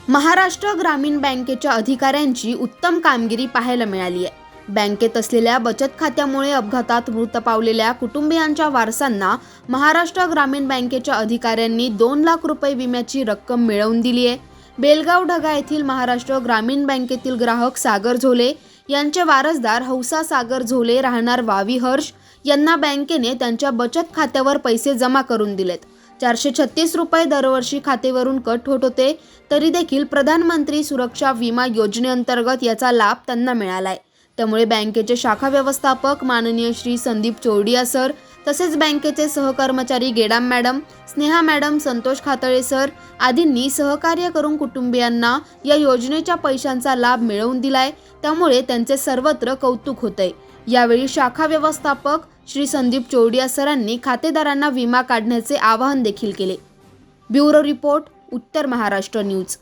महाराष्ट्र ग्रामीण बँकेच्या अधिकाऱ्यांची उत्तम कामगिरी पाहायला मिळाली आहे। बँकेत असलेल्या बचत खात्यामुळे अपघातात मृत पावलेल्या कुटुंबियांच्या वारसांना महाराष्ट्र ग्रामीण बँकेच्या अधिकाऱ्यांनी 2 लाख रुपये विम्याची रक्कम मिळवून दिली आहे। बेलगाव ढगा येथील महाराष्ट्र ग्रामीण बँकेतील ग्राहक सागर झोले यांचे वारसदार हौसा सागर झोले राहणार वावी हर्ष यांना बँकेने त्यांच्या बचत खात्यावर पैसे जमा करून दिलेत। 436 रुपये दरवर्षी खातेवरून कट होत होते, तरी देखील प्रधानमंत्री सुरक्षा विमा योजनेअंतर्गत याचा लाभ त्यांना मिळालाय। त्यामुळे बँकेचे शाखा व्यवस्थापक माननीय श्री संदीप चौडिया सर, तसेच बँकेचे सहकर्मचारी Gedam madam, Sneha madam, Santosh Khatale sir आदींनी सहकार्य करून कुटुंबियांना या योजनेच्या पैशांचा लाभ मिळवून दिलाय। त्यामुळे त्यांचे सर्वत्र कौतुक होतंय। यावेळी शाखा व्यवस्थापक श्री संदीप चौडिया सरांनी खातेदारांना विमा काढण्याचे आवाहन देखील केले। ब्युरो रिपोर्ट, उत्तर महाराष्ट्र न्यूज।